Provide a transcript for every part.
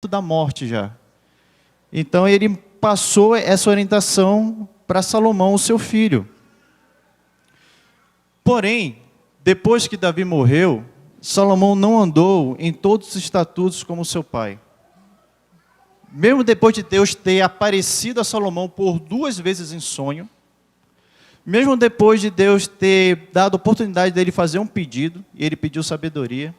da morte já. Então ele passou essa orientação para Salomão, o seu filho. Porém, depois que Davi morreu, Salomão não andou em todos os estatutos como seu pai. Mesmo depois de Deus ter aparecido a Salomão por 2 vezes em sonho, mesmo depois de Deus ter dado a oportunidade dele fazer um pedido, e ele pediu sabedoria,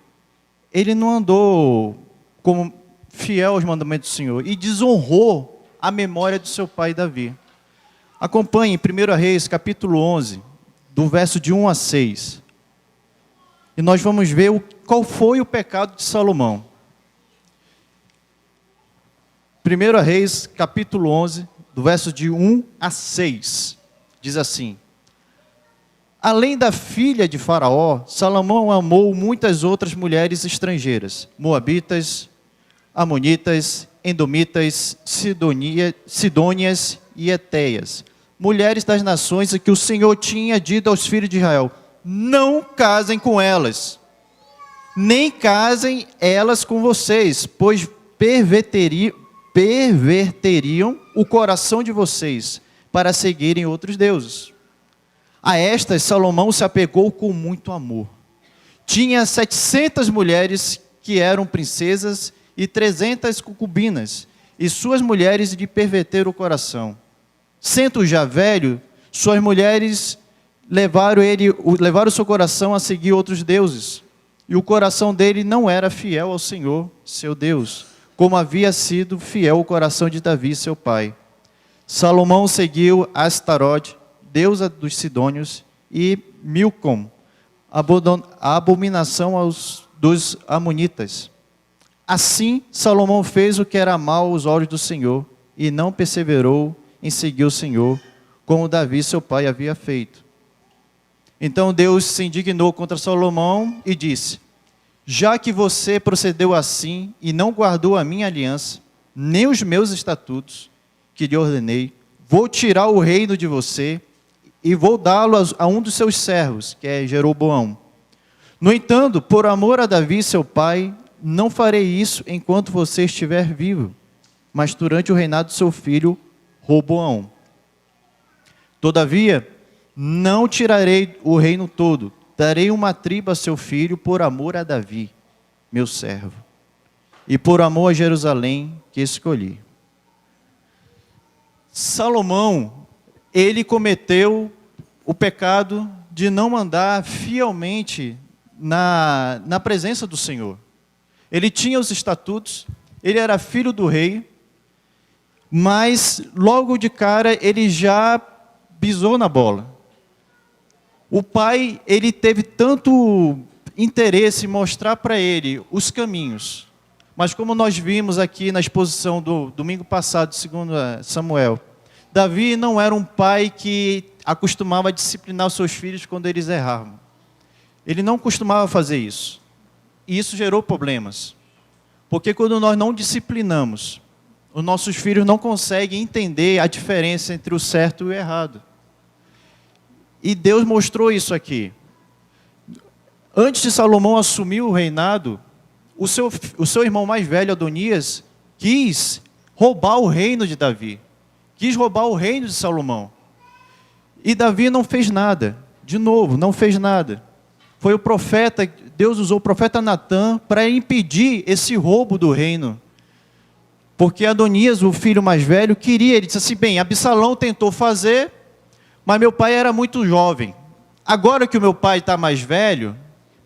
ele não andou como fiel aos mandamentos do Senhor e desonrou a memória do seu pai Davi. Acompanhe em 1 Reis, capítulo 11, do verso de 1 a 6. E nós vamos ver qual foi o pecado de Salomão. 1 Reis, capítulo 11, do verso de 1 a 6. Diz assim: além da filha de Faraó, Salomão amou muitas outras mulheres estrangeiras, moabitas, amonitas, edomitas, sidônias e etéias, mulheres das nações que o Senhor tinha dito aos filhos de Israel: não casem com elas, nem casem elas com vocês, pois perverteriam o coração de vocês para seguirem outros deuses. A estas Salomão se apegou com muito amor. Tinha 700 mulheres que eram princesas e 300 concubinas, e suas mulheres lhe perverteram o coração. Sendo já velho, suas mulheres levaram seu coração a seguir outros deuses, e o coração dele não era fiel ao Senhor, seu Deus, como havia sido fiel o coração de Davi, seu pai. Salomão seguiu Astarote, deusa dos Sidônios, e Milcom, a abominação dos Amonitas. Assim, Salomão fez o que era mal aos olhos do Senhor, e não perseverou em seguir o Senhor, como Davi, seu pai, havia feito. Então Deus se indignou contra Salomão e disse: já que você procedeu assim e não guardou a minha aliança, nem os meus estatutos que lhe ordenei, vou tirar o reino de você e vou dá-lo a um dos seus servos, que é Jeroboão. No entanto, por amor a Davi, seu pai, não farei isso enquanto você estiver vivo, mas durante o reinado do seu filho, Roboão. Todavia, não tirarei o reino todo, darei uma tribo a seu filho por amor a Davi, meu servo, e por amor a Jerusalém que escolhi. Salomão, ele cometeu o pecado de não andar fielmente na presença do Senhor. Ele tinha os estatutos, ele era filho do rei, mas logo de cara ele já pisou na bola. O pai, ele teve tanto interesse em mostrar para ele os caminhos, mas como nós vimos aqui na exposição do domingo passado, segundo Samuel, Davi não era um pai que acostumava a disciplinar os seus filhos quando eles erravam. Ele não costumava fazer isso. E isso gerou problemas. Porque quando nós não disciplinamos, os nossos filhos não conseguem entender a diferença entre o certo e o errado. E Deus mostrou isso aqui. Antes de Salomão assumir o reinado, o seu irmão mais velho, Adonias, quis roubar o reino de Davi. Quis roubar o reino de Salomão. E Davi não fez nada. De novo, não fez nada. Foi o profeta, Deus usou o profeta Natã para impedir esse roubo do reino. Porque Adonias, o filho mais velho, queria. Ele disse assim: bem, Absalão tentou fazer, mas meu pai era muito jovem. Agora que o meu pai está mais velho,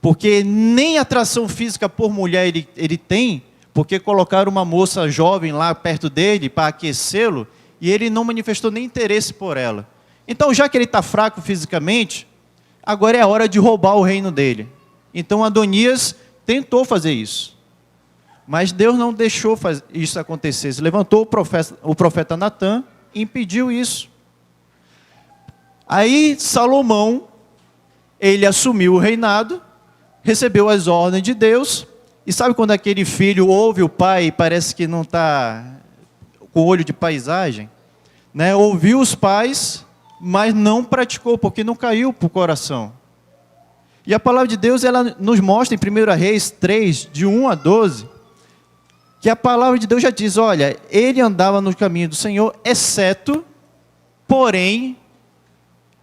porque nem atração física por mulher ele tem, porque colocaram uma moça jovem lá perto dele para aquecê-lo, e ele não manifestou nem interesse por ela. Então, já que ele está fraco fisicamente, agora é a hora de roubar o reino dele. Então Adonias tentou fazer isso. Mas Deus não deixou isso acontecer. Se levantou o profeta Natã e impediu isso. Aí Salomão, ele assumiu o reinado, recebeu as ordens de Deus, e sabe quando aquele filho ouve o pai e parece que não está com olho de paisagem? Né? Ouviu os pais, mas não praticou, porque não caiu para o coração. E a palavra de Deus, ela nos mostra em 1 Reis 3, de 1 a 12, que a palavra de Deus já diz, olha, ele andava no caminho do Senhor, exceto, porém,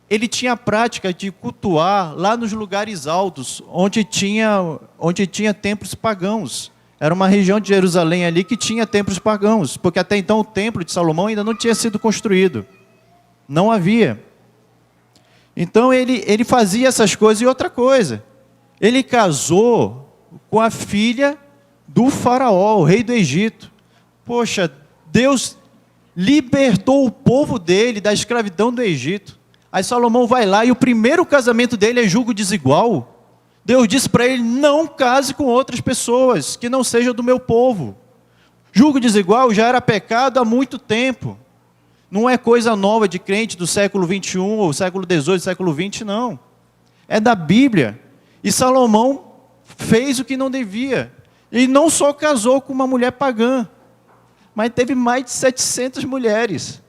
ele tinha a prática de cultuar lá nos lugares altos, onde tinha templos pagãos. Era uma região de Jerusalém ali que tinha templos pagãos, porque até então o templo de Salomão ainda não tinha sido construído. Não havia. Então ele fazia essas coisas. E outra coisa, ele casou com a filha do faraó, o rei do Egito. Poxa, Deus libertou o povo dele da escravidão do Egito. Aí Salomão vai lá e o primeiro casamento dele é julgo desigual. Deus disse para ele, não case com outras pessoas, que não sejam do meu povo. Julgo desigual já era pecado há muito tempo. Não é coisa nova de crente do século 21, ou século 18, século 20, não. É da Bíblia. E Salomão fez o que não devia. E não só casou com uma mulher pagã, mas teve mais de 700 mulheres.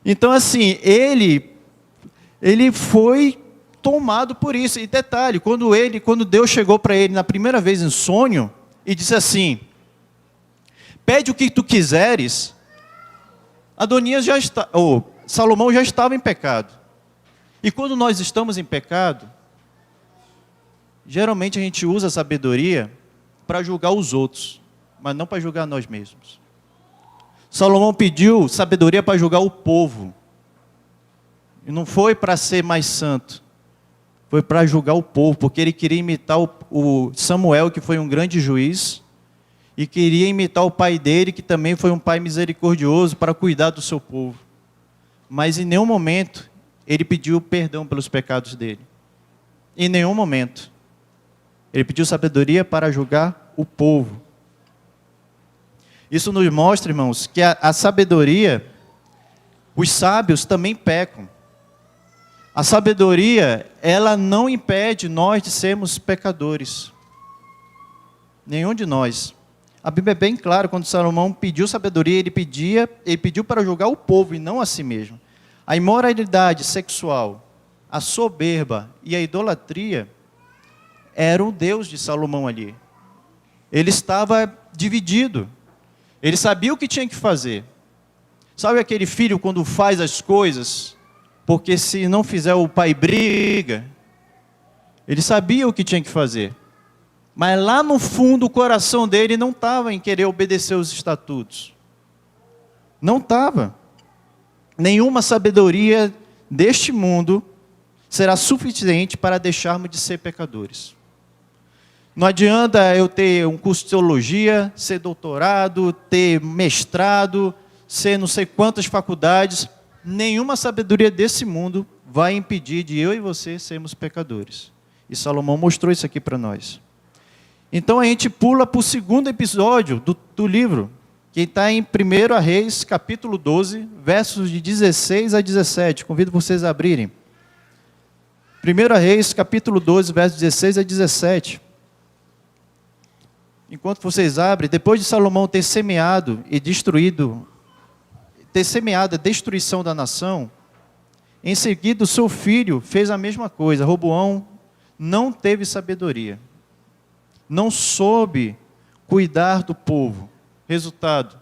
Então, assim, ele foi tomado por isso. E detalhe, quando Deus chegou para ele na primeira vez em sonho, e disse assim, pede o que tu quiseres, Salomão já estava em pecado. E quando nós estamos em pecado, geralmente a gente usa a sabedoria para julgar os outros, mas não para julgar nós mesmos. Salomão pediu sabedoria para julgar o povo. E não foi para ser mais santo. Foi para julgar o povo, porque ele queria imitar o Samuel, que foi um grande juiz, e queria imitar o pai dele, que também foi um pai misericordioso, para cuidar do seu povo. Mas em nenhum momento ele pediu perdão pelos pecados dele. Em nenhum momento. Ele pediu sabedoria para julgar o povo. Isso nos mostra, irmãos, que a sabedoria, os sábios também pecam. A sabedoria, ela não impede nós de sermos pecadores. Nenhum de nós. A Bíblia é bem clara, quando Salomão pediu sabedoria, ele pediu para julgar o povo e não a si mesmo. A imoralidade sexual, a soberba e a idolatria eram o Deus de Salomão ali. Ele estava dividido. Ele sabia o que tinha que fazer. Sabe aquele filho quando faz as coisas, porque se não fizer o pai briga? Ele sabia o que tinha que fazer. Mas lá no fundo o coração dele não estava em querer obedecer os estatutos. Não estava. Nenhuma sabedoria deste mundo será suficiente para deixarmos de ser pecadores. Não adianta eu ter um curso de teologia, ser doutorado, ter mestrado, ser não sei quantas faculdades. Nenhuma sabedoria desse mundo vai impedir de eu e você sermos pecadores. E Salomão mostrou isso aqui para nós. Então a gente pula para o segundo episódio do livro, que está em 1 Reis, capítulo 12, versos de 16 a 17. Convido vocês a abrirem. 1 Reis, capítulo 12, versos 16 a 17. Enquanto vocês abrem, depois de Salomão ter semeado a destruição da nação, em seguida o seu filho fez a mesma coisa. Roboão não teve sabedoria. Não soube cuidar do povo. Resultado,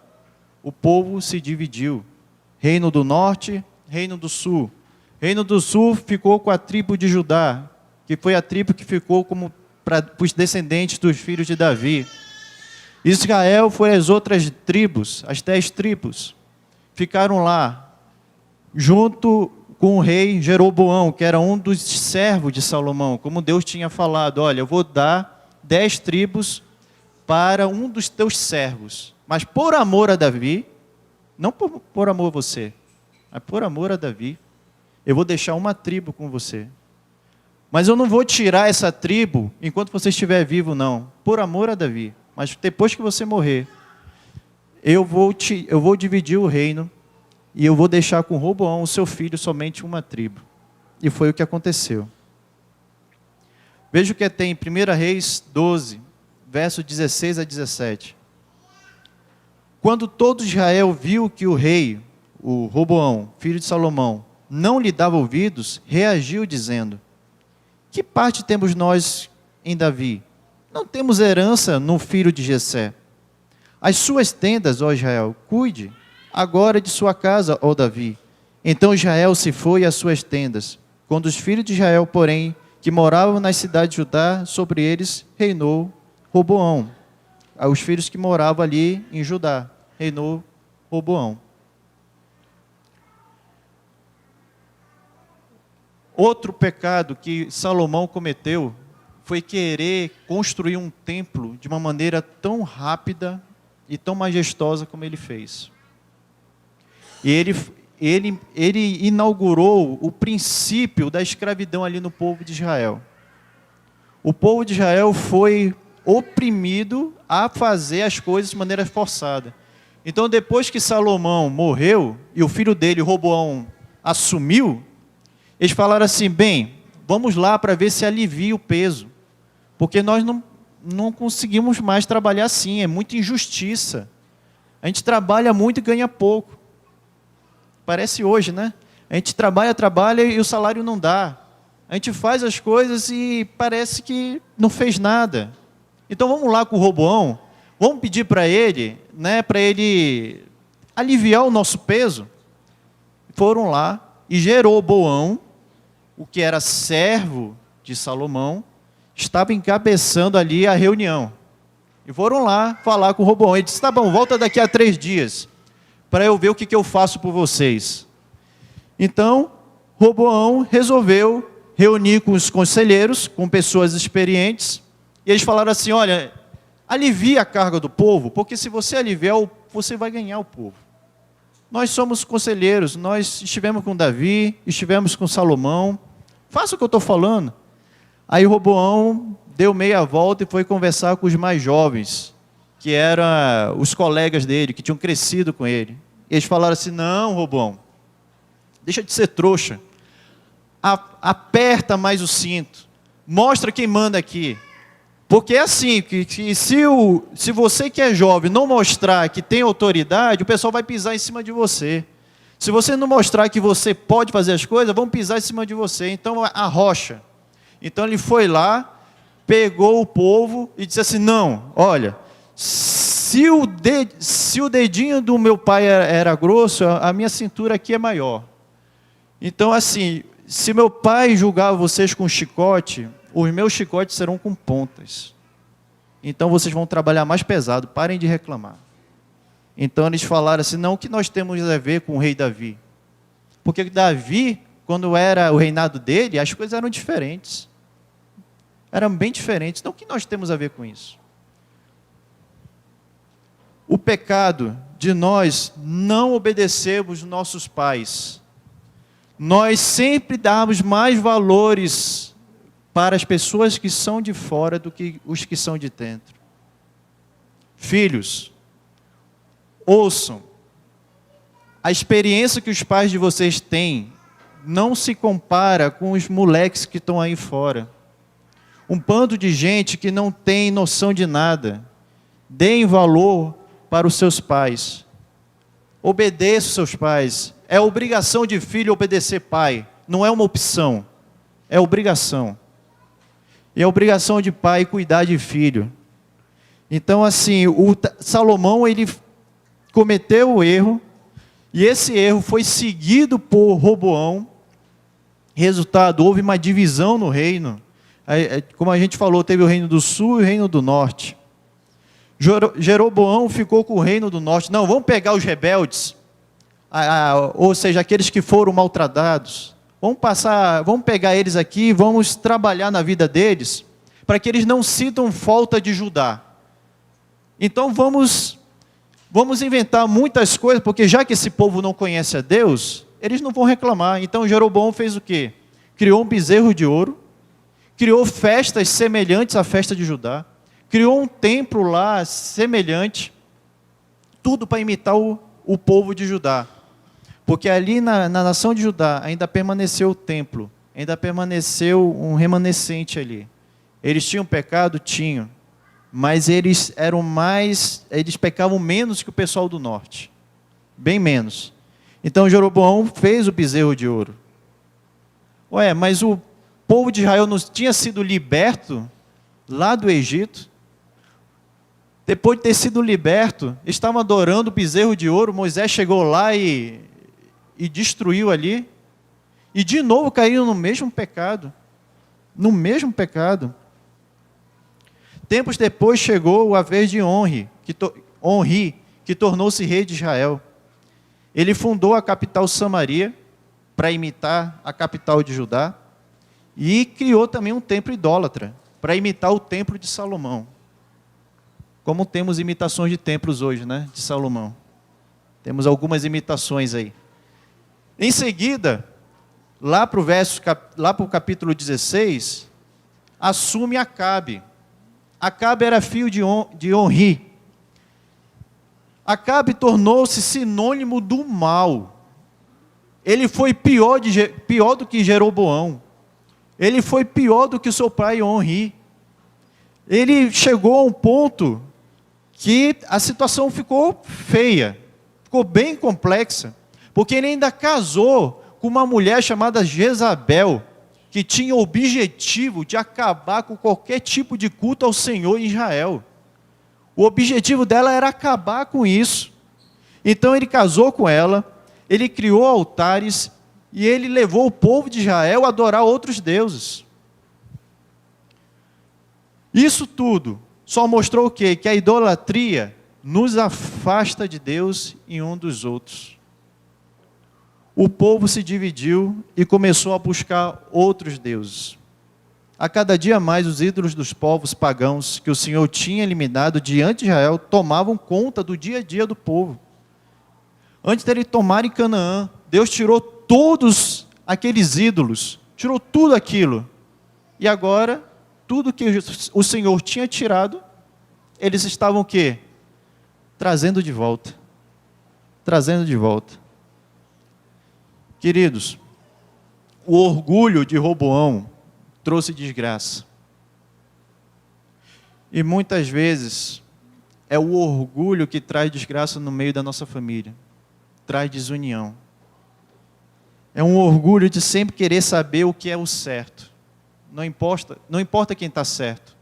o povo se dividiu. Reino do norte, reino do sul. Reino do sul ficou com a tribo de Judá, que foi a tribo que ficou como para os descendentes dos filhos de Davi. Israel foi as outras tribos, as 10 tribos. Ficaram lá, junto com o rei Jeroboão, que era um dos servos de Salomão. Como Deus tinha falado, olha, eu vou dar 10 tribos para um dos teus servos. Mas por amor a Davi, não por amor a você, mas por amor a Davi, eu vou deixar uma tribo com você. Mas eu não vou tirar essa tribo enquanto você estiver vivo, não. Por amor a Davi. Mas depois que você morrer, eu vou dividir o reino e eu vou deixar com Roboão, o seu filho, somente uma tribo. E foi o que aconteceu. Veja o que tem em 1 Reis 12, versos 16 a 17. Quando todo Israel viu que o rei, o Roboão, filho de Salomão, não lhe dava ouvidos, reagiu dizendo: que parte temos nós em Davi? Não temos herança no filho de Jessé. as suas tendas, ó Israel, cuide agora de sua casa, ó Davi. Então Israel se foi às suas tendas. Quando os filhos de Israel, porém, que moravam nas cidades de Judá, sobre eles reinou Roboão. Os filhos que moravam ali em Judá, reinou Roboão. Outro pecado que Salomão cometeu foi querer construir um templo de uma maneira tão rápida e tão majestosa como ele fez. E ele inaugurou o princípio da escravidão ali no povo de Israel. O povo de Israel foi oprimido a fazer as coisas de maneira forçada. Então, depois que Salomão morreu e o filho dele, Roboão, assumiu, eles falaram assim, bem, vamos lá para ver se alivia o peso, porque nós não conseguimos mais trabalhar assim, é muita injustiça. A gente trabalha muito e ganha pouco. Parece hoje, né? A gente trabalha e o salário não dá. A gente faz as coisas e parece que não fez nada. Então vamos lá com o Roboão, vamos pedir para ele, né, para ele aliviar o nosso peso. Foram lá e Jeroboão, o que era servo de Salomão, estava encabeçando ali a reunião. E foram lá falar com o Roboão. Ele disse, tá bom, volta daqui a 3 dias, para eu ver o que eu faço por vocês. Então, Roboão resolveu reunir com os conselheiros, com pessoas experientes, e eles falaram assim, olha, alivia a carga do povo, porque se você aliviar, você vai ganhar o povo. Nós somos conselheiros, nós estivemos com Davi, estivemos com Salomão, faça o que eu estou falando. Aí Roboão deu meia volta e foi conversar com os mais jovens, que eram os colegas dele, que tinham crescido com ele. Eles falaram assim, não, Roboão, deixa de ser trouxa, aperta mais o cinto, mostra quem manda aqui. Porque é assim, que se você que é jovem não mostrar que tem autoridade, o pessoal vai pisar em cima de você. Se você não mostrar que você pode fazer as coisas, vão pisar em cima de você. Então, arrocha. Então, ele foi lá, pegou o povo e disse assim, não, olha, se o dedinho do meu pai era grosso, a minha cintura aqui é maior. Então, assim, se meu pai julgava vocês com chicote, os meus chicotes serão com pontas. Então vocês vão trabalhar mais pesado, parem de reclamar. Então eles falaram assim, não, o que nós temos a ver com o rei Davi? Porque Davi, quando era o reinado dele, as coisas eram diferentes. Eram bem diferentes. Então o que nós temos a ver com isso? O pecado de nós não obedecermos nossos pais. Nós sempre damos mais valores para as pessoas que são de fora do que os que são de dentro. Filhos, ouçam, a experiência que os pais de vocês têm não se compara com os moleques que estão aí fora. Um bando de gente que não tem noção de nada. Deem valor para os seus pais. Obedeça os seus pais. É obrigação de filho obedecer pai. Não é uma opção. É obrigação. E é obrigação de pai cuidar de filho. Então, assim, Salomão, ele cometeu o erro, e esse erro foi seguido por Roboão. Resultado, houve uma divisão no reino. Como a gente falou, teve o reino do sul e o reino do norte. Jeroboão ficou com o reino do norte. Não, vamos pegar os rebeldes, ou seja, aqueles que foram maltratados. Vamos pegar eles aqui, vamos trabalhar na vida deles, para que eles não sintam falta de Judá. Então vamos inventar muitas coisas, porque já que esse povo não conhece a Deus, eles não vão reclamar. Então Jeroboão fez o quê? Criou um bezerro de ouro, criou festas semelhantes à festa de Judá, criou um templo lá semelhante, tudo para imitar o povo de Judá. Porque ali na nação de Judá ainda permaneceu o templo, ainda permaneceu um remanescente ali. Eles tinham pecado? Tinham. Mas eles pecavam menos que o pessoal do norte. Bem menos. Então Jeroboão fez o bezerro de ouro. Mas o povo de Israel não tinha sido liberto lá do Egito? Depois de ter sido liberto, estavam adorando o bezerro de ouro. Moisés chegou lá e destruiu ali. E de novo caíram no mesmo pecado. No mesmo pecado. Tempos depois chegou a vez de Onri, que tornou-se rei de Israel. Ele fundou a capital Samaria, para imitar a capital de Judá, e criou também um templo idólatra, para imitar o templo de Salomão. Como temos imitações de templos hoje, né, de Salomão. Temos algumas imitações aí. Em seguida, lá para o capítulo 16, assume Acabe. Acabe era filho de Onri. Acabe tornou-se sinônimo do mal. Ele foi pior do que Jeroboão. Ele foi pior do que seu pai Onri. Ele chegou a um ponto que a situação ficou feia, ficou bem complexa, porque ele ainda casou com uma mulher chamada Jezabel, que tinha o objetivo de acabar com qualquer tipo de culto ao Senhor em Israel. O objetivo dela era acabar com isso. Então ele casou com ela, ele criou altares e ele levou o povo de Israel a adorar outros deuses. Isso tudo só mostrou o quê? Que a idolatria nos afasta de Deus e um dos outros. O povo se dividiu e começou a buscar outros deuses. A cada dia mais, os ídolos dos povos pagãos que o Senhor tinha eliminado diante de Israel tomavam conta do dia a dia do povo. Antes de ele tomar em Canaã, Deus tirou todos aqueles ídolos, tirou tudo aquilo. E agora, tudo que o Senhor tinha tirado, eles estavam o quê? Trazendo de volta. Trazendo de volta. Queridos, o orgulho de Roboão trouxe desgraça. E muitas vezes é o orgulho que traz desgraça no meio da nossa família. Traz desunião. É um orgulho de sempre querer saber o que é o certo. Não importa quem está certo.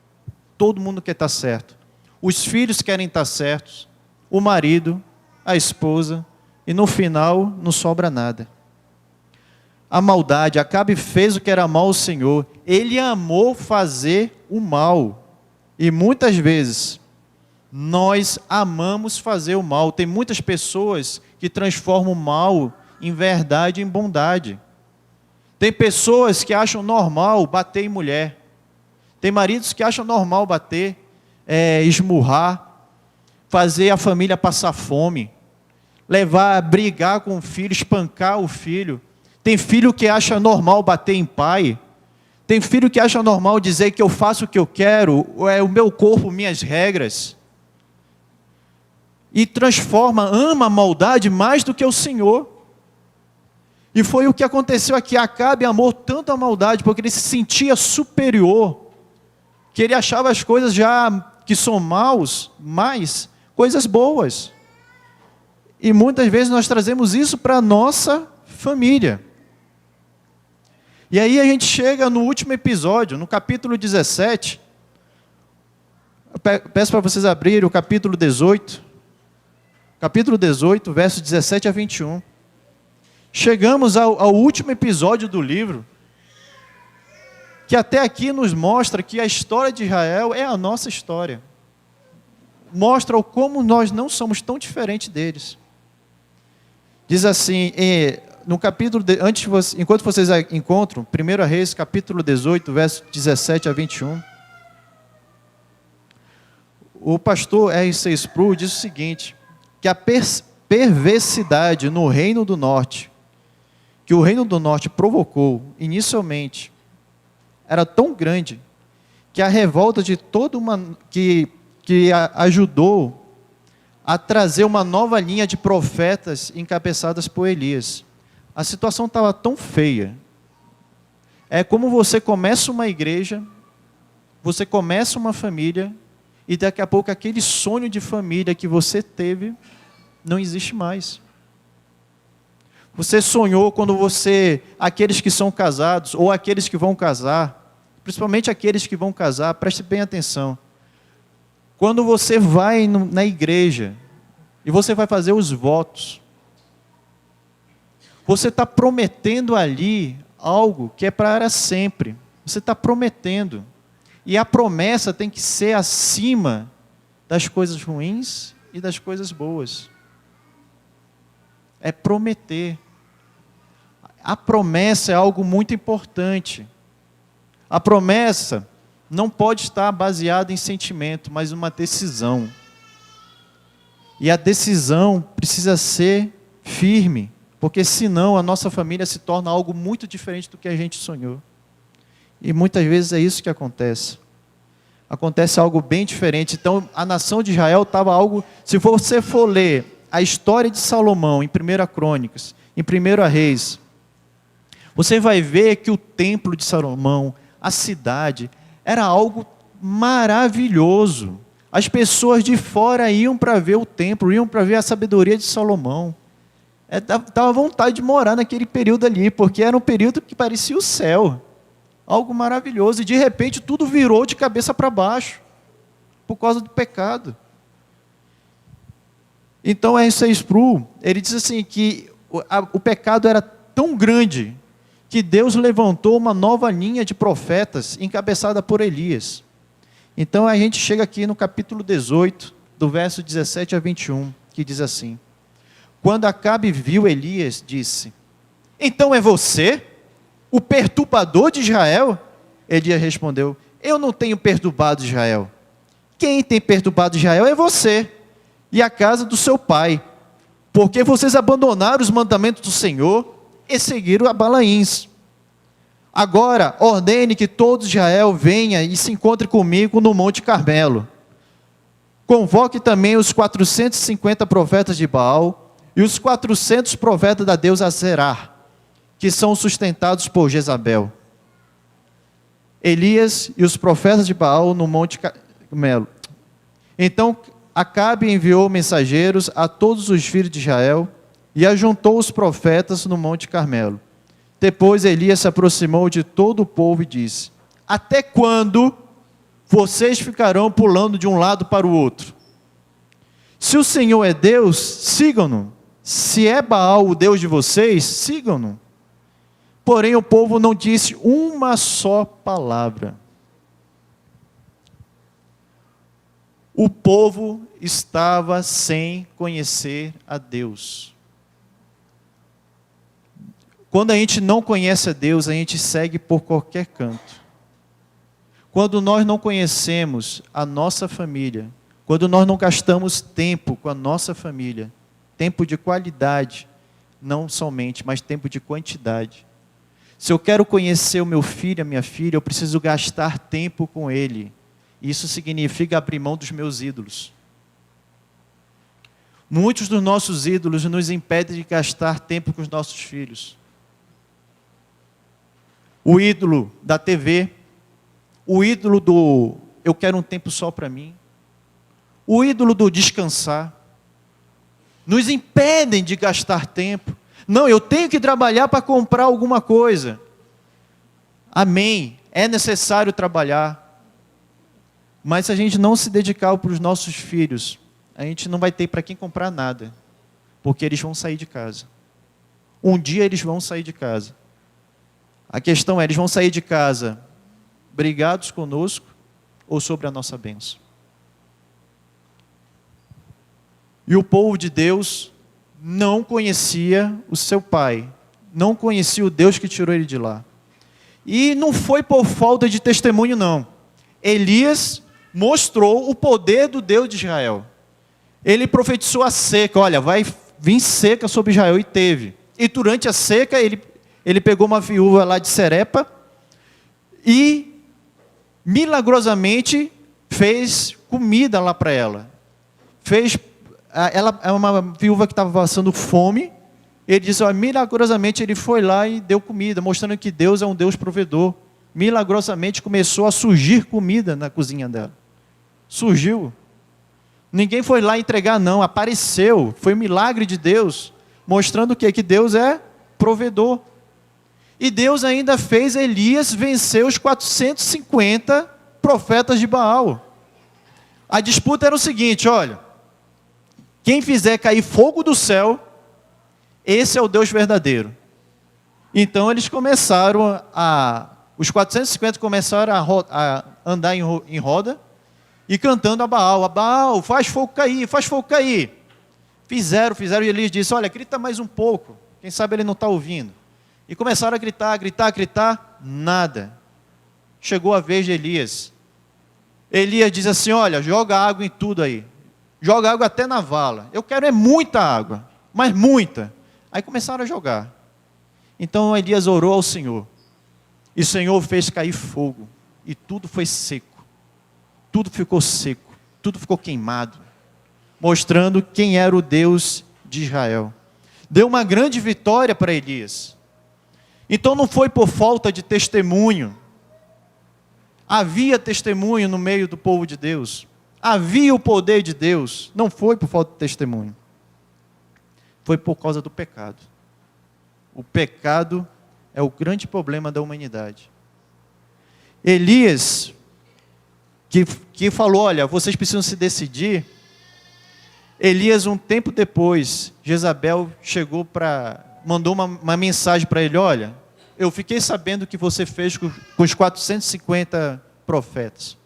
Todo mundo quer estar certo. Os filhos querem estar certos. O marido, a esposa. E no final não sobra nada. A maldade, Acabe fez o que era mal ao Senhor. Ele amou fazer o mal. E muitas vezes nós amamos fazer o mal. Tem muitas pessoas que transformam o mal em verdade e em bondade. Tem pessoas que acham normal bater em mulher. Tem maridos que acham normal bater, esmurrar, fazer a família passar fome, brigar com o filho, espancar o filho. Tem filho que acha normal bater em pai. Tem filho que acha normal dizer que eu faço o que eu quero, é o meu corpo, minhas regras. E ama a maldade mais do que o Senhor. E foi o que aconteceu aqui. Acabe amou tanto a maldade, porque ele se sentia superior, que ele achava as coisas já que são maus, mais coisas boas. E muitas vezes nós trazemos isso para a nossa família. E aí a gente chega no último episódio, no capítulo 17. Peço para vocês abrirem o capítulo 18. Capítulo 18, versos 17 a 21. Chegamos ao último episódio do livro, que até aqui nos mostra que a história de Israel é a nossa história. Mostra como nós não somos tão diferentes deles. Diz assim, no capítulo, enquanto vocês encontram, 1 Reis, capítulo 18, versos 17 a 21, o pastor R.C. Sproul diz o seguinte, que a perversidade no reino do norte, que o reino do norte provocou inicialmente, era tão grande, que a revolta de que ajudou a trazer uma nova linha de profetas encabeçadas por Elias. A situação estava tão feia. É como você começa uma igreja, você começa uma família, e daqui a pouco aquele sonho de família que você teve, não existe mais. Você sonhou aqueles que são casados, ou aqueles que vão casar, principalmente aqueles que vão casar, preste bem atenção. Quando você vai na igreja e você vai fazer os votos, você está prometendo ali algo que é para sempre. Você está prometendo. E a promessa tem que ser acima das coisas ruins e das coisas boas. É prometer. A promessa é algo muito importante. A promessa não pode estar baseada em sentimento, mas uma decisão. E a decisão precisa ser firme, porque senão a nossa família se torna algo muito diferente do que a gente sonhou. E muitas vezes é isso que acontece. Acontece algo bem diferente. Então, a nação de Israel estava algo... Se você for ler a história de Salomão em 1 Crônicas, em 1 Reis, você vai ver que o templo de Salomão, a cidade, era algo maravilhoso. As pessoas de fora iam para ver o templo, iam para ver a sabedoria de Salomão. Dava vontade de morar naquele período ali, porque era um período que parecia o céu. Algo maravilhoso. E de repente tudo virou de cabeça para baixo, por causa do pecado. Então R.C. Sproul, ele diz assim que o pecado era tão grande que Deus levantou uma nova linha de profetas encabeçada por Elias. Então a gente chega aqui no capítulo 18, do verso 17 a 21, que diz assim: quando Acabe viu Elias, disse: então é você, o perturbador de Israel? Elias respondeu: eu não tenho perturbado Israel. Quem tem perturbado Israel é você e a casa do seu pai, porque vocês abandonaram os mandamentos do Senhor e seguiram a Balaíns. Agora ordene que todo Israel venha e se encontre comigo no Monte Carmelo. Convoque também os 450 profetas de Baal e os 400 profetas da deusa Aserá, que são sustentados por Jezabel. Elias e os profetas de Baal no Monte Carmelo. Então Acabe enviou mensageiros a todos os filhos de Israel e ajuntou os profetas no Monte Carmelo. Depois Elias se aproximou de todo o povo e disse: até quando vocês ficarão pulando de um lado para o outro? Se o Senhor é Deus, sigam-no. Se é Baal o Deus de vocês, sigam-no. Porém o povo não disse uma só palavra. O povo estava sem conhecer a Deus. Quando a gente não conhece a Deus, a gente segue por qualquer canto. Quando nós não conhecemos a nossa família, quando nós não gastamos tempo com a nossa família, tempo de qualidade, não somente, mas tempo de quantidade. Se eu quero conhecer o meu filho, a minha filha, eu preciso gastar tempo com ele. Isso significa abrir mão dos meus ídolos. Muitos dos nossos ídolos nos impedem de gastar tempo com os nossos filhos. O ídolo da TV, o ídolo do eu quero um tempo só para mim, o ídolo do descansar, nos impedem de gastar tempo. Não, eu tenho que trabalhar para comprar alguma coisa. Amém, é necessário trabalhar. Mas se a gente não se dedicar para os nossos filhos, a gente não vai ter para quem comprar nada, porque eles vão sair de casa. Um dia eles vão sair de casa. A questão é, eles vão sair de casa brigados conosco ou sobre a nossa bênção? E o povo de Deus não conhecia o seu pai, não conhecia o Deus que tirou ele de lá. E não foi por falta de testemunho, não. Elias mostrou o poder do Deus de Israel. Ele profetizou a seca, olha, vai vir seca sobre Israel, e teve. E durante a seca, ele pegou uma viúva lá de Serepa e milagrosamente fez comida lá para ela. Ela é uma viúva que estava passando fome. Ele disse, milagrosamente ele foi lá e deu comida, mostrando que Deus é um Deus provedor. Milagrosamente começou a surgir comida na cozinha dela. Surgiu. Ninguém foi lá entregar, não. Apareceu. Foi um milagre de Deus, mostrando o quê? Que Deus é provedor. E Deus ainda fez Elias vencer os 450 profetas de Baal. A disputa era o seguinte, olha, quem fizer cair fogo do céu, esse é o Deus verdadeiro. Então eles começaram os 450 começaram a andar em roda e cantando a Baal, faz fogo cair, faz fogo cair. Fizeram, e Elias disse, olha, grita mais um pouco, quem sabe ele não está ouvindo. E começaram a gritar, nada. Chegou a vez de Elias. Elias diz assim, olha, joga água em tudo aí. Joga água até na vala. Eu quero muita água, mas muita. Aí começaram a jogar. Então Elias orou ao Senhor. E o Senhor fez cair fogo. E tudo foi seco. Tudo ficou seco. Tudo ficou queimado. Mostrando quem era o Deus de Israel. Deu uma grande vitória para Elias. Então não foi por falta de testemunho. Havia testemunho no meio do povo de Deus. Havia o poder de Deus. Não foi por falta de testemunho. Foi por causa do pecado. O pecado é o grande problema da humanidade. Elias, que falou, olha, vocês precisam se decidir. Elias, um tempo depois, Jezabel mandou uma mensagem para ele, olha, eu fiquei sabendo o que você fez com os 450 profetas.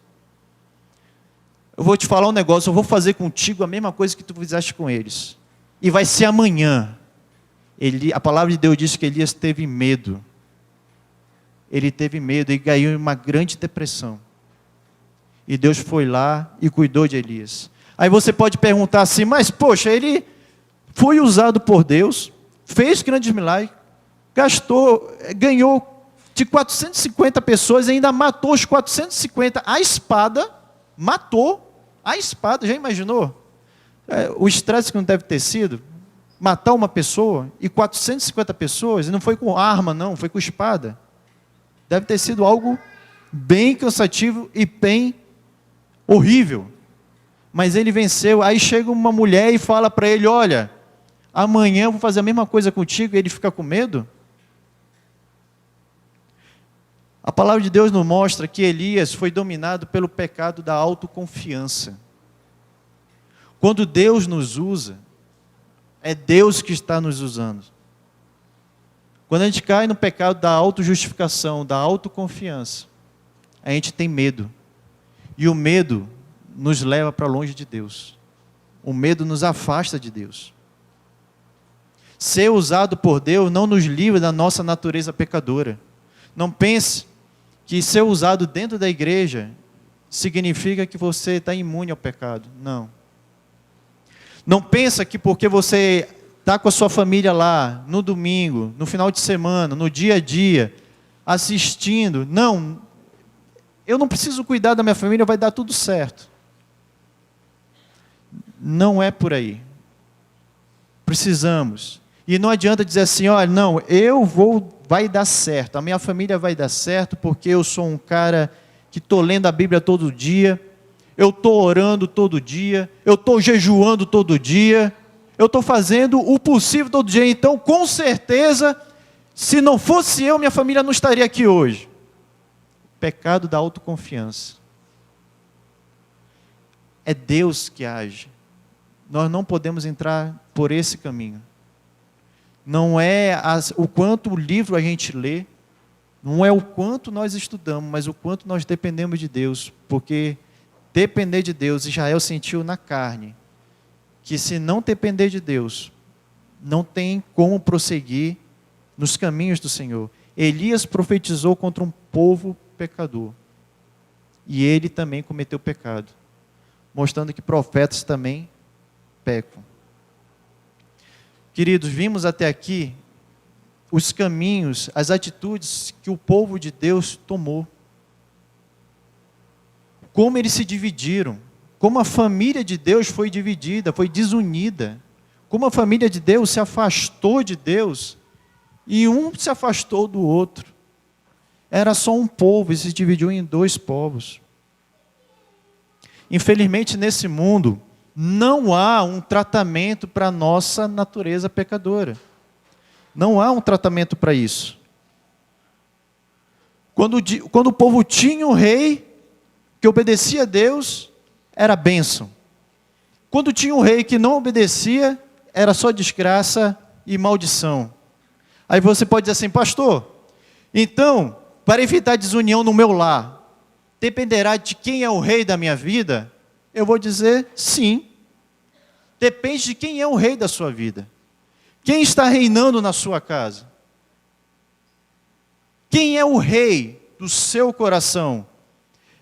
Eu vou te falar um negócio, eu vou fazer contigo a mesma coisa que tu fizeste com eles. E vai ser amanhã. A palavra de Deus diz que Elias teve medo. Ele teve medo e caiu em uma grande depressão. E Deus foi lá e cuidou de Elias. Aí você pode perguntar assim, mas poxa, ele foi usado por Deus, fez grandes milagres, ganhou de 450 pessoas, ainda matou os 450, a espada, já imaginou? O estresse que não deve ter sido, matar uma pessoa, e 450 pessoas, e não foi com arma não, foi com espada, deve ter sido algo bem cansativo e bem horrível, mas ele venceu. Aí chega uma mulher e fala para ele, olha, amanhã eu vou fazer a mesma coisa contigo, e ele fica com medo. A palavra de Deus nos mostra que Elias foi dominado pelo pecado da autoconfiança. Quando Deus nos usa, é Deus que está nos usando. Quando a gente cai no pecado da autojustificação, da autoconfiança, a gente tem medo. E o medo nos leva para longe de Deus. O medo nos afasta de Deus. Ser usado por Deus não nos livra da nossa natureza pecadora. Não pense que ser usado dentro da igreja significa que você está imune ao pecado. Não. Não pensa que porque você está com a sua família lá, no domingo, no final de semana, no dia a dia, assistindo. Não, eu não preciso cuidar da minha família, vai dar tudo certo. Não é por aí. Precisamos. E não adianta dizer assim, olha, não, vai dar certo, a minha família vai dar certo, porque eu sou um cara que estou lendo a Bíblia todo dia, eu estou orando todo dia, eu estou jejuando todo dia, eu estou fazendo o possível todo dia, então com certeza, se não fosse eu, minha família não estaria aqui hoje. Pecado da autoconfiança. É Deus que age. Nós não podemos entrar por esse caminho. Não é o quanto o livro a gente lê, não é o quanto nós estudamos, mas o quanto nós dependemos de Deus, porque depender de Deus, Israel sentiu na carne, que se não depender de Deus, não tem como prosseguir nos caminhos do Senhor. Elias profetizou contra um povo pecador, e ele também cometeu pecado, mostrando que profetas também pecam. Queridos, vimos até aqui os caminhos, as atitudes que o povo de Deus tomou. Como eles se dividiram. Como a família de Deus foi dividida, foi desunida. Como a família de Deus se afastou de Deus e um se afastou do outro. Era só um povo e se dividiu em dois povos. Infelizmente, nesse mundo, não há um tratamento para a nossa natureza pecadora. Não há um tratamento para isso. Quando o povo tinha um rei que obedecia a Deus, era bênção. Quando tinha um rei que não obedecia, era só desgraça e maldição. Aí você pode dizer assim, pastor, então, para evitar desunião no meu lar, dependerá de quem é o rei da minha vida? Eu vou dizer sim. Depende de quem é o rei da sua vida. Quem está reinando na sua casa? Quem é o rei do seu coração?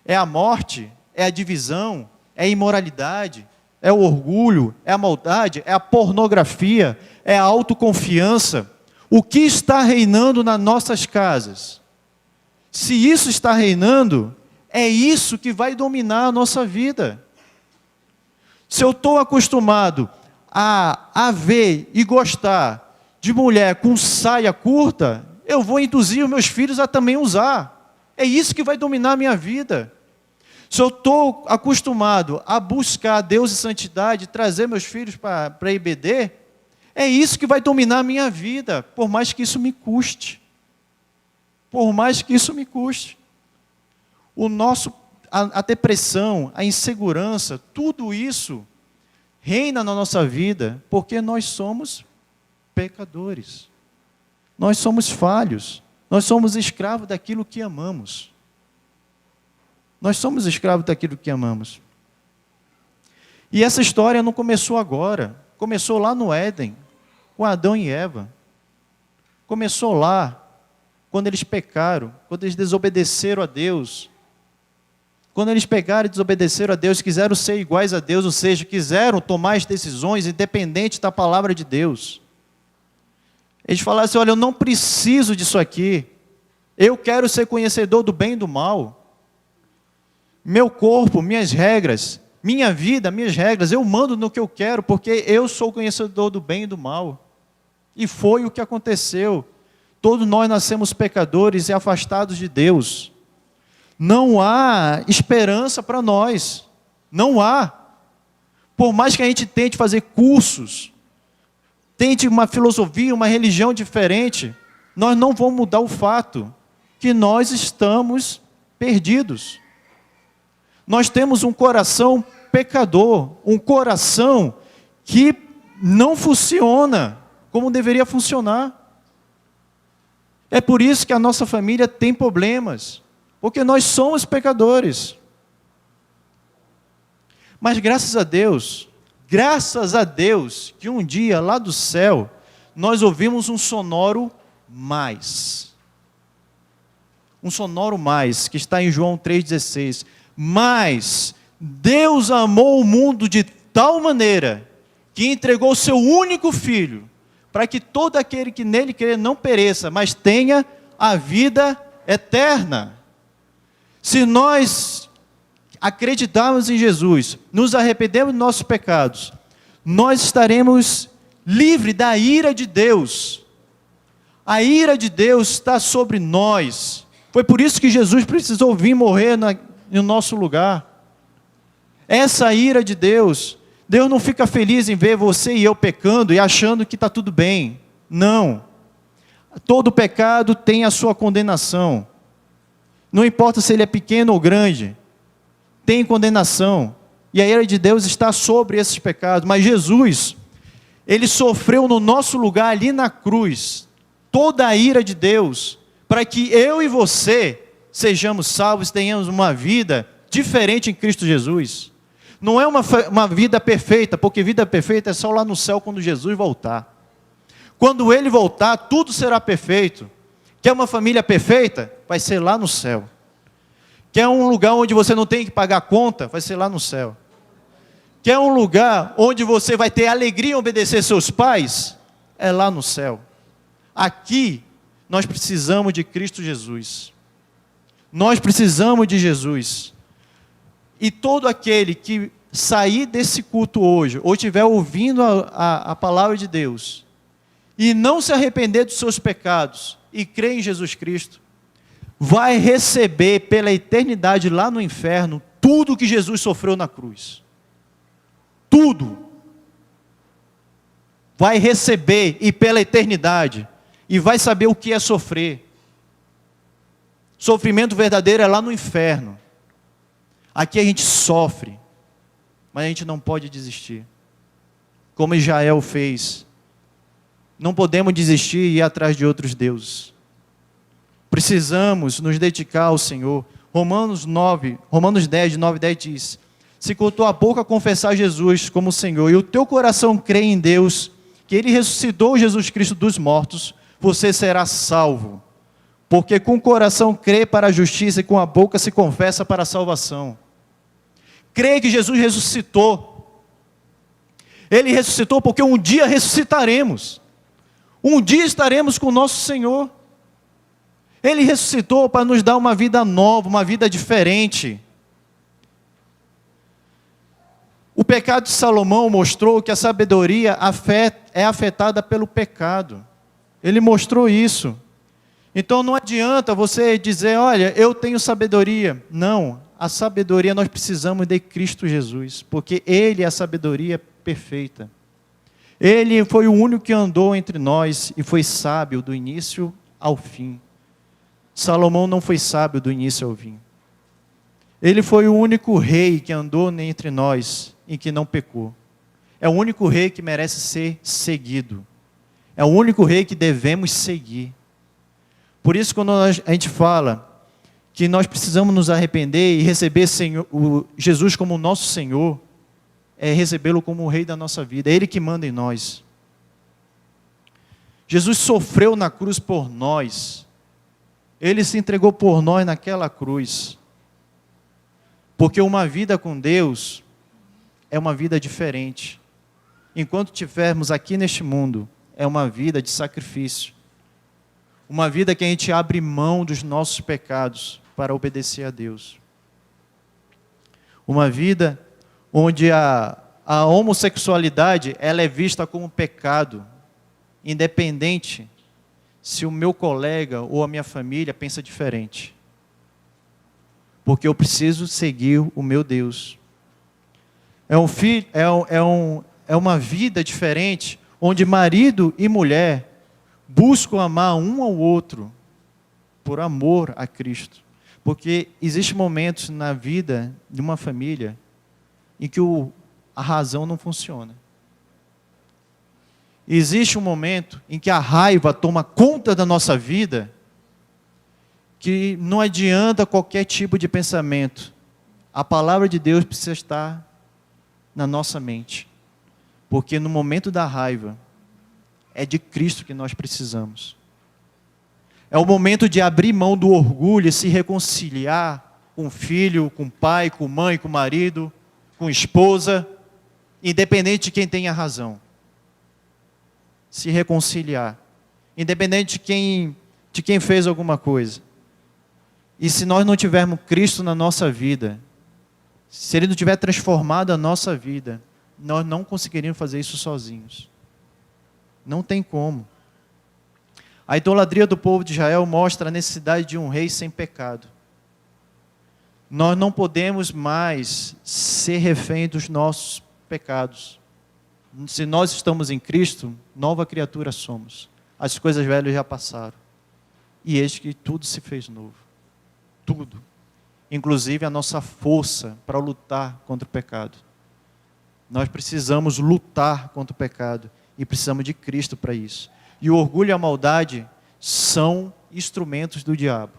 É a morte? É a divisão? É a imoralidade? É o orgulho? É a maldade? É a pornografia? É a autoconfiança? O que está reinando nas nossas casas? Se isso está reinando, é isso que vai dominar a nossa vida. Se eu estou acostumado a ver e gostar de mulher com saia curta, eu vou induzir os meus filhos a também usar. É isso que vai dominar a minha vida. Se eu estou acostumado a buscar Deus e santidade, trazer meus filhos para a IBD, é isso que vai dominar a minha vida, por mais que isso me custe. Por mais que isso me custe. A depressão, a insegurança, tudo isso reina na nossa vida, porque nós somos pecadores. Nós somos falhos. Nós somos escravos daquilo que amamos. Nós somos escravos daquilo que amamos. E essa história não começou agora. Começou lá no Éden, com Adão e Eva. Começou lá, quando eles pecaram, quando eles desobedeceram a Deus. Quando eles pecaram e desobedeceram a Deus, quiseram ser iguais a Deus, ou seja, quiseram tomar as decisões independente da palavra de Deus. Eles falaram assim, olha, eu não preciso disso aqui. Eu quero ser conhecedor do bem e do mal. Meu corpo, minhas regras, minha vida, minhas regras, eu mando no que eu quero, porque eu sou conhecedor do bem e do mal. E foi o que aconteceu. Todos nós nascemos pecadores e afastados de Deus. Não há esperança para nós. Não há. Por mais que a gente tente fazer cursos, tente uma filosofia, uma religião diferente, nós não vamos mudar o fato que nós estamos perdidos. Nós temos um coração pecador, um coração que não funciona como deveria funcionar. É por isso que a nossa família tem problemas, porque nós somos pecadores. Mas graças a Deus, que um dia lá do céu, nós ouvimos um sonoro mais. Um sonoro mais, que está em João 3,16. Mas Deus amou o mundo de tal maneira que entregou o seu único filho, para que todo aquele que nele crê não pereça, mas tenha a vida eterna. Se nós acreditarmos em Jesus, nos arrependemos dos nossos pecados, nós estaremos livres da ira de Deus. A ira de Deus está sobre nós. Foi por isso que Jesus precisou vir morrer no nosso lugar. Essa ira de Deus, Deus não fica feliz em ver você e eu pecando e achando que está tudo bem. Não. Todo pecado tem a sua condenação. Não importa se ele é pequeno ou grande, tem condenação. E a ira de Deus está sobre esses pecados. Mas Jesus, ele sofreu no nosso lugar ali na cruz, toda a ira de Deus, para que eu e você sejamos salvos, tenhamos uma vida diferente em Cristo Jesus. Não é uma vida perfeita, porque vida perfeita é só lá no céu quando Jesus voltar. Quando Ele voltar, tudo será perfeito. Quer uma família perfeita? Vai ser lá no céu. Quer um lugar onde você não tem que pagar conta? Vai ser lá no céu. Quer um lugar onde você vai ter alegria em obedecer seus pais? É lá no céu. Aqui, nós precisamos de Cristo Jesus. Nós precisamos de Jesus. E todo aquele que sair desse culto hoje, ou estiver ouvindo a palavra de Deus, e não se arrepender dos seus pecados, e crer em Jesus Cristo, vai receber pela eternidade lá no inferno, tudo que Jesus sofreu na cruz. Tudo. Vai receber, e pela eternidade, e vai saber o que é sofrer. Sofrimento verdadeiro é lá no inferno. Aqui a gente sofre, Mas a gente não pode desistir. Como Israel fez. Não podemos desistir e ir atrás de outros deuses. Precisamos nos dedicar ao Senhor. Romanos 10, de 9 a 10 diz: se com tua boca confessar Jesus como Senhor e o teu coração crer em Deus, que Ele ressuscitou Jesus Cristo dos mortos, você será salvo. Porque com o coração crê para a justiça e com a boca se confessa para a salvação. Crê que Jesus ressuscitou. Ele ressuscitou porque um dia ressuscitaremos. Um dia estaremos com o nosso Senhor. Ele ressuscitou para nos dar uma vida nova, uma vida diferente. O pecado de Salomão mostrou que a sabedoria é afetada pelo pecado. Ele mostrou isso. Então não adianta você dizer, olha, eu tenho sabedoria. Não, a sabedoria nós precisamos de Cristo Jesus, porque Ele é a sabedoria perfeita. Ele foi o único que andou entre nós e foi sábio do início ao fim. Salomão não foi sábio do início ao fim. Ele foi o único rei que andou entre nós e que não pecou. É o único rei que merece ser seguido. É o único rei que devemos seguir. Por isso, quando a gente fala que nós precisamos nos arrepender e receber Jesus como nosso Senhor, é recebê-lo como o rei da nossa vida. É Ele que manda em nós. Jesus sofreu na cruz por nós. Ele se entregou por nós naquela cruz. Porque uma vida com Deus é uma vida diferente. Enquanto estivermos aqui neste mundo, é uma vida de sacrifício. Uma vida que a gente abre mão dos nossos pecados para obedecer a Deus. Uma vida onde a homossexualidade ela é vista como pecado, independente se o meu colega ou a minha família pensa diferente. Porque eu preciso seguir o meu Deus. É uma vida diferente, onde marido e mulher buscam amar um ao outro por amor a Cristo. Porque existem momentos na vida de uma família em que a razão não funciona. Existe um momento em que a raiva toma conta da nossa vida, que não adianta qualquer tipo de pensamento. A palavra de Deus precisa estar na nossa mente. Porque no momento da raiva, é de Cristo que nós precisamos. É o momento de abrir mão do orgulho e se reconciliar com o filho, com o pai, com mãe, com o marido, com a esposa, independente de quem tenha razão. Se reconciliar, independente de quem fez alguma coisa. E se nós não tivermos Cristo na nossa vida, se Ele não tiver transformado a nossa vida, nós não conseguiríamos fazer isso sozinhos. Não tem como. A idolatria do povo de Israel mostra a necessidade de um rei sem pecado. Nós não podemos mais ser refém dos nossos pecados. Se nós estamos em Cristo, nova criatura somos. As coisas velhas já passaram. E eis que tudo se fez novo. Tudo. Inclusive a nossa força para lutar contra o pecado. Nós precisamos lutar contra o pecado. E precisamos de Cristo para isso. E o orgulho e a maldade são instrumentos do diabo.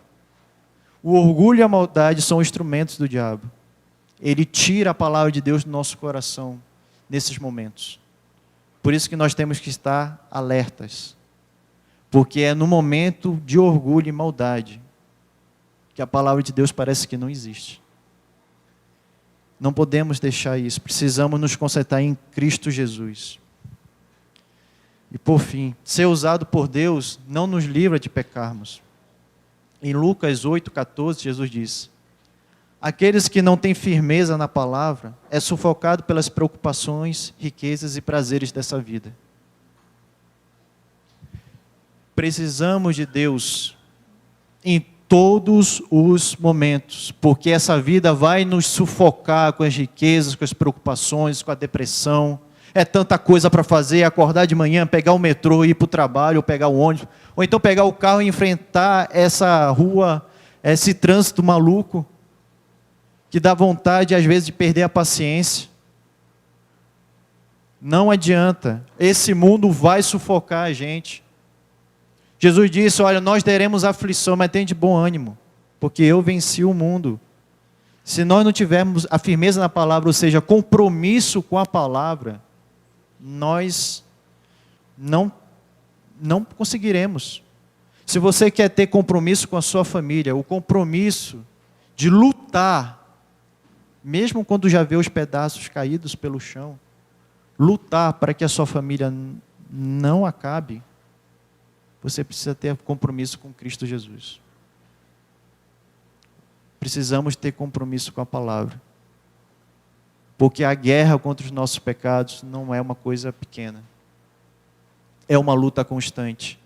O orgulho e a maldade são instrumentos do diabo. Ele tira a palavra de Deus do nosso coração nesses momentos. Por isso que nós temos que estar alertas. Porque é no momento de orgulho e maldade que a palavra de Deus parece que não existe. Não podemos deixar isso. Precisamos nos concentrar em Cristo Jesus. E por fim, ser usado por Deus não nos livra de pecarmos. Em Lucas 8,14, Jesus diz: aqueles que não têm firmeza na palavra é sufocado pelas preocupações, riquezas e prazeres dessa vida. Precisamos de Deus em todos os momentos, porque essa vida vai nos sufocar com as riquezas, com as preocupações, com a depressão. É tanta coisa para fazer, acordar de manhã, pegar o metrô, ir para o trabalho, ou pegar o ônibus, ou então pegar o carro e enfrentar essa rua, esse trânsito maluco, que dá vontade às vezes de perder a paciência. Não adianta. Esse mundo vai sufocar a gente. Jesus disse, olha, nós teremos aflição, mas tem de bom ânimo, porque eu venci o mundo. Se nós não tivermos a firmeza na palavra, ou seja, compromisso com a palavra, nós não conseguiremos. Se você quer ter compromisso com a sua família, o compromisso de lutar, mesmo quando já vê os pedaços caídos pelo chão, lutar para que a sua família não acabe, você precisa ter compromisso com Cristo Jesus. Precisamos ter compromisso com a palavra. Porque a guerra contra os nossos pecados não é uma coisa pequena. É uma luta constante.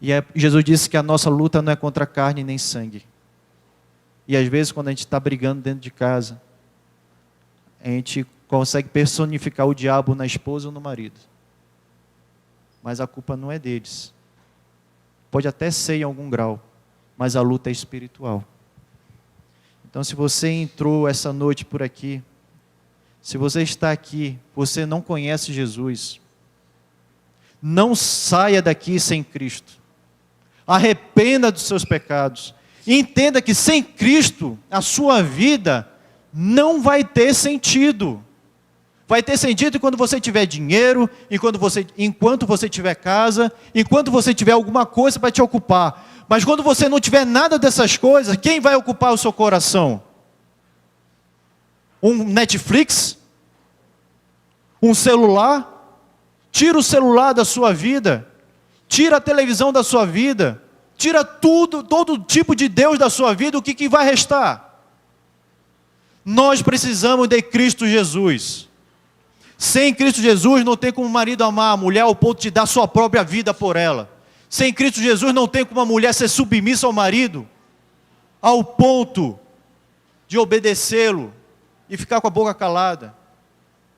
E Jesus disse que a nossa luta não é contra carne nem sangue. E às vezes quando a gente está brigando dentro de casa, a gente consegue personificar o diabo na esposa ou no marido. Mas a culpa não é deles. Pode até ser em algum grau, mas a luta é espiritual. Então, se você entrou essa noite por aqui, se você está aqui, você não conhece Jesus, não saia daqui sem Cristo. Arrependa dos seus pecados. E entenda que sem Cristo, a sua vida não vai ter sentido. Vai ter sentido quando você tiver dinheiro, enquanto você tiver casa, enquanto você tiver alguma coisa para te ocupar. Mas quando você não tiver nada dessas coisas, quem vai ocupar o seu coração? Um Netflix? Um celular? Tira o celular da sua vida. Tira a televisão da sua vida. Tira tudo, todo tipo de Deus da sua vida. O que vai restar? Nós precisamos de Cristo Jesus. Sem Cristo Jesus não tem como o marido amar a mulher ao ponto de dar sua própria vida por ela. Sem Cristo Jesus não tem como a mulher ser submissa ao marido ao ponto de obedecê-lo e ficar com a boca calada.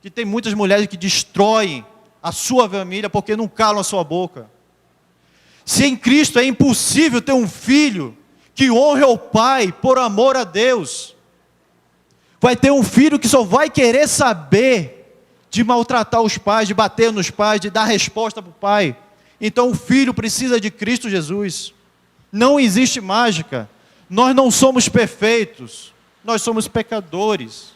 Que tem muitas mulheres que destroem a sua família porque não calam a sua boca. Sem Cristo é impossível ter um filho que honre ao pai por amor a Deus. Vai ter um filho que só vai querer saber de maltratar os pais, de bater nos pais, de dar resposta para o pai. Então o filho precisa de Cristo Jesus. Não existe mágica. Nós não somos perfeitos. Nós somos pecadores.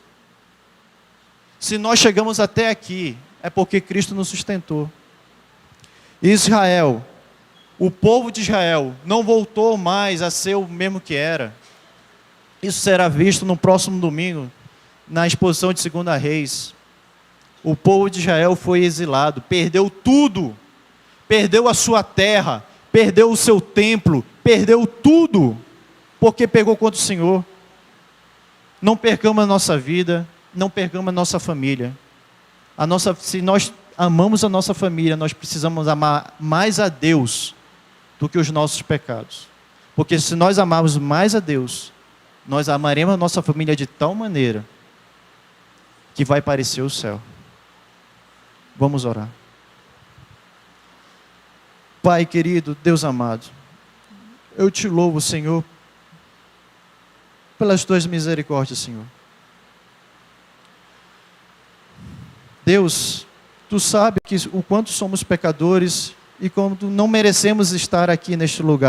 Se nós chegamos até aqui, é porque Cristo nos sustentou. Israel, o povo de Israel, não voltou mais a ser o mesmo que era. Isso será visto no próximo domingo, na exposição de 2 Reis. O povo de Israel foi exilado, perdeu tudo. Perdeu a sua terra, perdeu o seu templo, perdeu tudo, porque pegou contra o Senhor. Não percamos a nossa vida, não percamos a nossa família. Se nós amamos a nossa família, nós precisamos amar mais a Deus do que os nossos pecados. Porque se nós amarmos mais a Deus, nós amaremos a nossa família de tal maneira que vai parecer o céu. Vamos orar. Pai querido, Deus amado, eu te louvo, Senhor, pelas tuas misericórdias, Senhor. Deus, tu sabes o quanto somos pecadores e quanto não merecemos estar aqui neste lugar.